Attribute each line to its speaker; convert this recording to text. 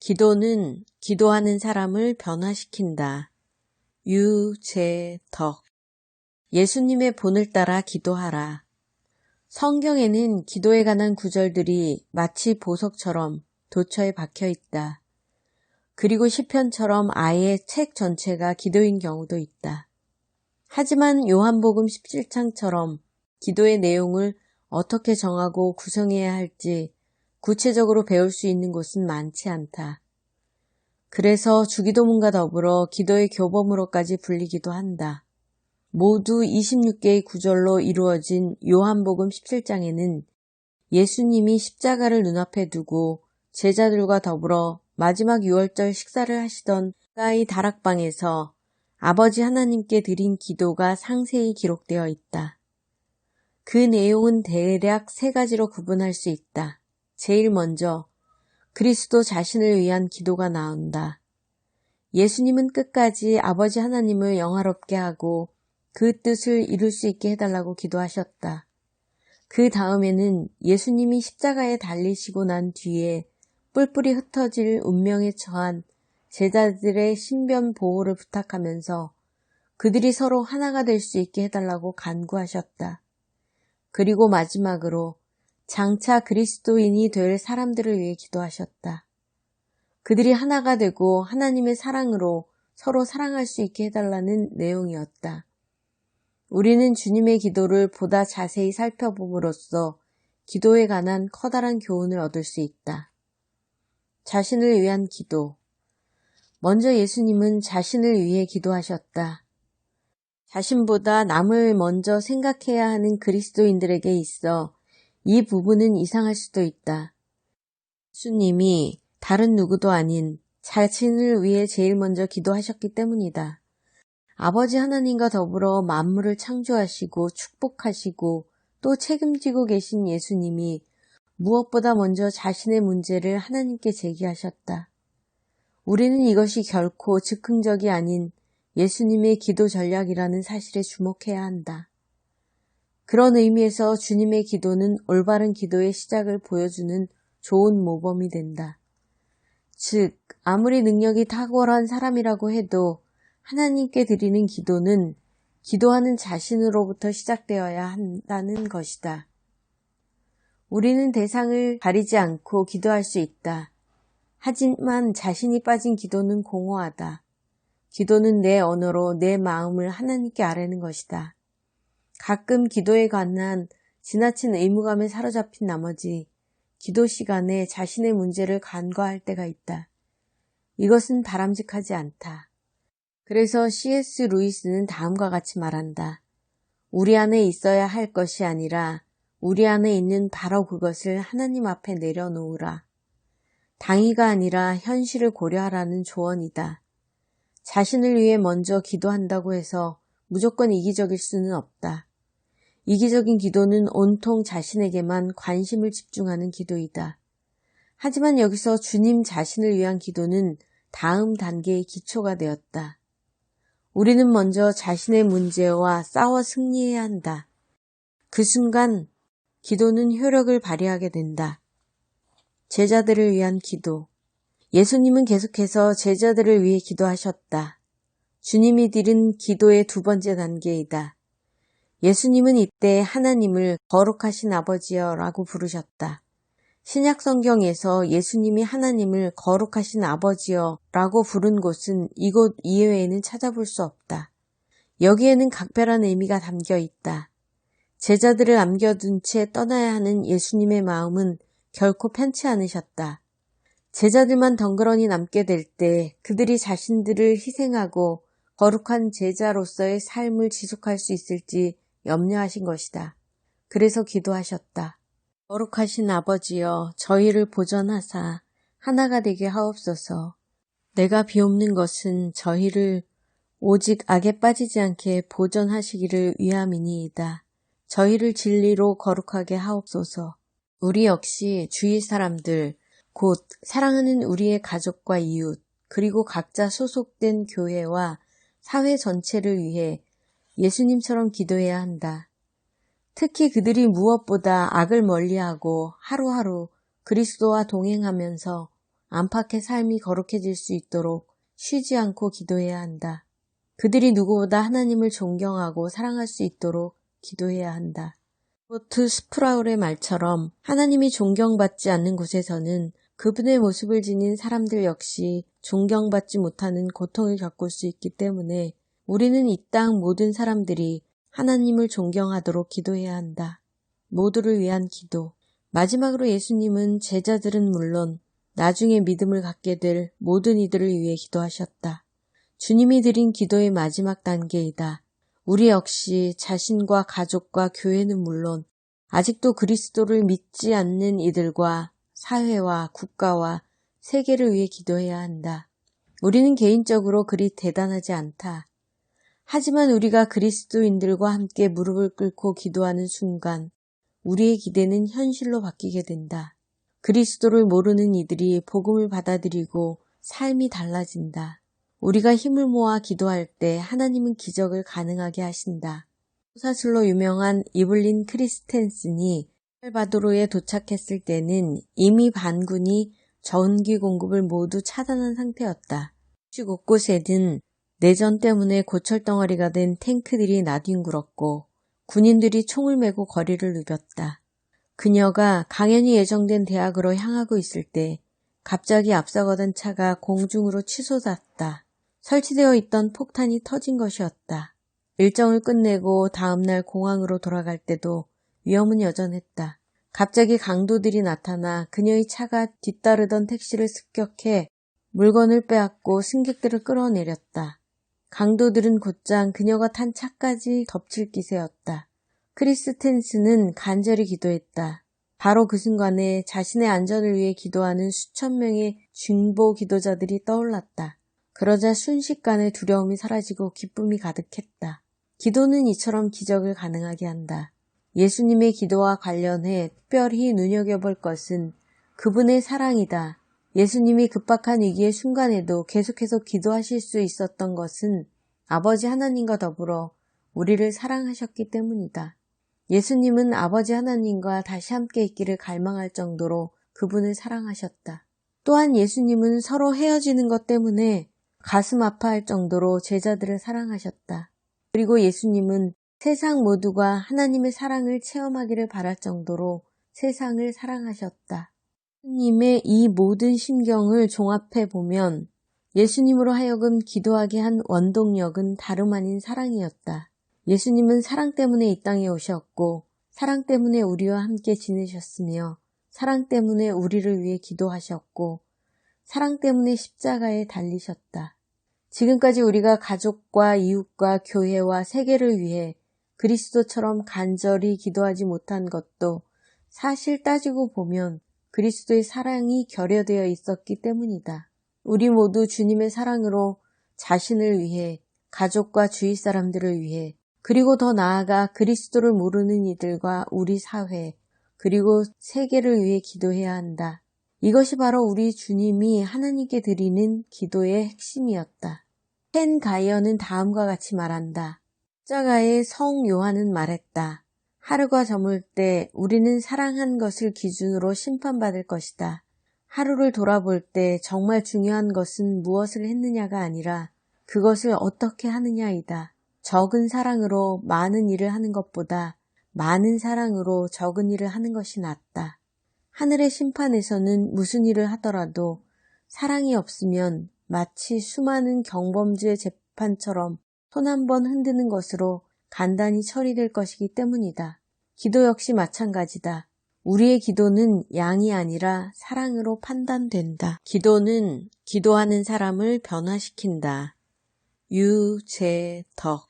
Speaker 1: 기도는 기도하는 사람을 변화시킨다. 유재덕. 예수님의 본을 따라 기도하라. 성경에는 기도에 관한 구절들이 마치 보석처럼 도처에 박혀 있다. 그리고 시편처럼 아예 책 전체가 기도인 경우도 있다. 하지만 요한복음 17장처럼 기도의 내용을 어떻게 정하고 구성해야 할지 구체적으로 배울 수 있는 곳은 많지 않다. 그래서 주기도문과 더불어 기도의 교범으로까지 불리기도 한다. 모두 26개의 구절로 이루어진 요한복음 17장에는 예수님이 십자가를 눈앞에 두고 제자들과 더불어 마지막 유월절 식사를 하시던 가이 다락방에서 아버지 하나님께 드린 기도가 상세히 기록되어 있다. 그 내용은 대략 3가지로 구분할 수 있다. 제일 먼저 그리스도 자신을 위한 기도가 나온다. 예수님은 끝까지 아버지 하나님을 영화롭게 하고 그 뜻을 이룰 수 있게 해달라고 기도하셨다. 그 다음에는 예수님이 십자가에 달리시고 난 뒤에 뿔뿔이 흩어질 운명에 처한 제자들의 신변 보호를 부탁하면서 그들이 서로 하나가 될 수 있게 해달라고 간구하셨다. 그리고 마지막으로 장차 그리스도인이 될 사람들을 위해 기도하셨다. 그들이 하나가 되고 하나님의 사랑으로 서로 사랑할 수 있게 해달라는 내용이었다. 우리는 주님의 기도를 보다 자세히 살펴봄으로써 기도에 관한 커다란 교훈을 얻을 수 있다. 자신을 위한 기도. 먼저 예수님은 자신을 위해 기도하셨다. 자신보다 남을 먼저 생각해야 하는 그리스도인들에게 있어 이 부분은 이상할 수도 있다. 예수님이 다른 누구도 아닌 자신을 위해 제일 먼저 기도하셨기 때문이다. 아버지 하나님과 더불어 만물을 창조하시고 축복하시고 또 책임지고 계신 예수님이 무엇보다 먼저 자신의 문제를 하나님께 제기하셨다. 우리는 이것이 결코 즉흥적이 아닌 예수님의 기도 전략이라는 사실에 주목해야 한다. 그런 의미에서 주님의 기도는 올바른 기도의 시작을 보여주는 좋은 모범이 된다. 즉, 아무리 능력이 탁월한 사람이라고 해도 하나님께 드리는 기도는 기도하는 자신으로부터 시작되어야 한다는 것이다. 우리는 대상을 가리지 않고 기도할 수 있다. 하지만 자신이 빠진 기도는 공허하다. 기도는 내 언어로 내 마음을 하나님께 아뢰는 것이다. 가끔 기도에 관한 지나친 의무감에 사로잡힌 나머지 기도 시간에 자신의 문제를 간과할 때가 있다. 이것은 바람직하지 않다. 그래서 C.S. 루이스는 다음과 같이 말한다. 우리 안에 있어야 할 것이 아니라 우리 안에 있는 바로 그것을 하나님 앞에 내려놓으라. 당위가 아니라 현실을 고려하라는 조언이다. 자신을 위해 먼저 기도한다고 해서 무조건 이기적일 수는 없다. 이기적인 기도는 온통 자신에게만 관심을 집중하는 기도이다. 하지만 여기서 주님 자신을 위한 기도는 다음 단계의 기초가 되었다. 우리는 먼저 자신의 문제와 싸워 승리해야 한다. 그 순간 기도는 효력을 발휘하게 된다. 제자들을 위한 기도. 예수님은 계속해서 제자들을 위해 기도하셨다. 주님이 드린 기도의 2번째 단계이다. 예수님은 이때 하나님을 거룩하신 아버지여 라고 부르셨다. 신약 성경에서 예수님이 하나님을 거룩하신 아버지여 라고 부른 곳은 이곳 이외에는 찾아볼 수 없다. 여기에는 각별한 의미가 담겨 있다. 제자들을 남겨둔 채 떠나야 하는 예수님의 마음은 결코 편치 않으셨다. 제자들만 덩그러니 남게 될 때 그들이 자신들을 희생하고 거룩한 제자로서의 삶을 지속할 수 있을지 염려하신 것이다. 그래서 기도하셨다. 거룩하신 아버지여 저희를 보전하사 하나가 되게 하옵소서. 내가 비옵는 것은 저희를 오직 악에 빠지지 않게 보전하시기를 위함이니이다. 저희를 진리로 거룩하게 하옵소서. 우리 역시 주위 사람들, 곧 사랑하는 우리의 가족과 이웃, 그리고 각자 소속된 교회와 사회 전체를 위해 예수님처럼 기도해야 한다. 특히 그들이 무엇보다 악을 멀리하고 하루하루 그리스도와 동행하면서 안팎의 삶이 거룩해질 수 있도록 쉬지 않고 기도해야 한다. 그들이 누구보다 하나님을 존경하고 사랑할 수 있도록 기도해야 한다. 로버트 스프라울의 말처럼 하나님이 존경받지 않는 곳에서는 그분의 모습을 지닌 사람들 역시 존경받지 못하는 고통을 겪을 수 있기 때문에 우리는 이 땅 모든 사람들이 하나님을 존경하도록 기도해야 한다. 모두를 위한 기도. 마지막으로 예수님은 제자들은 물론 나중에 믿음을 갖게 될 모든 이들을 위해 기도하셨다. 주님이 드린 기도의 마지막 단계이다. 우리 역시 자신과 가족과 교회는 물론 아직도 그리스도를 믿지 않는 이들과 사회와 국가와 세계를 위해 기도해야 한다. 우리는 개인적으로 그리 대단하지 않다. 하지만 우리가 그리스도인들과 함께 무릎을 꿇고 기도하는 순간 우리의 기대는 현실로 바뀌게 된다. 그리스도를 모르는 이들이 복음을 받아들이고 삶이 달라진다. 우리가 힘을 모아 기도할 때 하나님은 기적을 가능하게 하신다. 사슬로 유명한 이블린 크리스텐슨이 엘바도르에 도착했을 때는 이미 반군이 전기 공급을 모두 차단한 상태였다. 곳곳에는 내전 때문에 고철덩어리가 된 탱크들이 나뒹굴었고 군인들이 총을 메고 거리를 누볐다. 그녀가 강연이 예정된 대학으로 향하고 있을 때 갑자기 앞서가던 차가 공중으로 치솟았다. 설치되어 있던 폭탄이 터진 것이었다. 일정을 끝내고 다음날 공항으로 돌아갈 때도 위험은 여전했다. 갑자기 강도들이 나타나 그녀의 차가 뒤따르던 택시를 습격해 물건을 빼앗고 승객들을 끌어내렸다. 강도들은 곧장 그녀가 탄 차까지 덮칠 기세였다. 크리스텐스는 간절히 기도했다. 바로 그 순간에 자신의 안전을 위해 기도하는 수천 명의 중보 기도자들이 떠올랐다. 그러자 순식간에 두려움이 사라지고 기쁨이 가득했다. 기도는 이처럼 기적을 가능하게 한다. 예수님의 기도와 관련해 특별히 눈여겨볼 것은 그분의 사랑이다. 예수님이 급박한 위기의 순간에도 계속해서 기도하실 수 있었던 것은 아버지 하나님과 더불어 우리를 사랑하셨기 때문이다. 예수님은 아버지 하나님과 다시 함께 있기를 갈망할 정도로 그분을 사랑하셨다. 또한 예수님은 서로 헤어지는 것 때문에 가슴 아파할 정도로 제자들을 사랑하셨다. 그리고 예수님은 세상 모두가 하나님의 사랑을 체험하기를 바랄 정도로 세상을 사랑하셨다. 예수님의 이 모든 심경을 종합해 보면 예수님으로 하여금 기도하게 한 원동력은 다름 아닌 사랑이었다. 예수님은 사랑 때문에 이 땅에 오셨고 사랑 때문에 우리와 함께 지내셨으며 사랑 때문에 우리를 위해 기도하셨고 사랑 때문에 십자가에 달리셨다. 지금까지 우리가 가족과 이웃과 교회와 세계를 위해 그리스도처럼 간절히 기도하지 못한 것도 사실 따지고 보면 그리스도의 사랑이 결여되어 있었기 때문이다. 우리 모두 주님의 사랑으로 자신을 위해, 가족과 주위 사람들을 위해, 그리고 더 나아가 그리스도를 모르는 이들과 우리 사회, 그리고 세계를 위해 기도해야 한다. 이것이 바로 우리 주님이 하나님께 드리는 기도의 핵심이었다. 헨 가이어는 다음과 같이 말한다. 십자가의 성 요한은 말했다. 하루가 저물 때 우리는 사랑한 것을 기준으로 심판받을 것이다. 하루를 돌아볼 때 정말 중요한 것은 무엇을 했느냐가 아니라 그것을 어떻게 하느냐이다. 적은 사랑으로 많은 일을 하는 것보다 많은 사랑으로 적은 일을 하는 것이 낫다. 하늘의 심판에서는 무슨 일을 하더라도 사랑이 없으면 마치 수많은 경범죄 재판처럼 손 한 번 흔드는 것으로 간단히 처리될 것이기 때문이다. 기도 역시 마찬가지다. 우리의 기도는 양이 아니라 사랑으로 판단된다. 기도는 기도하는 사람을 변화시킨다. 유재덕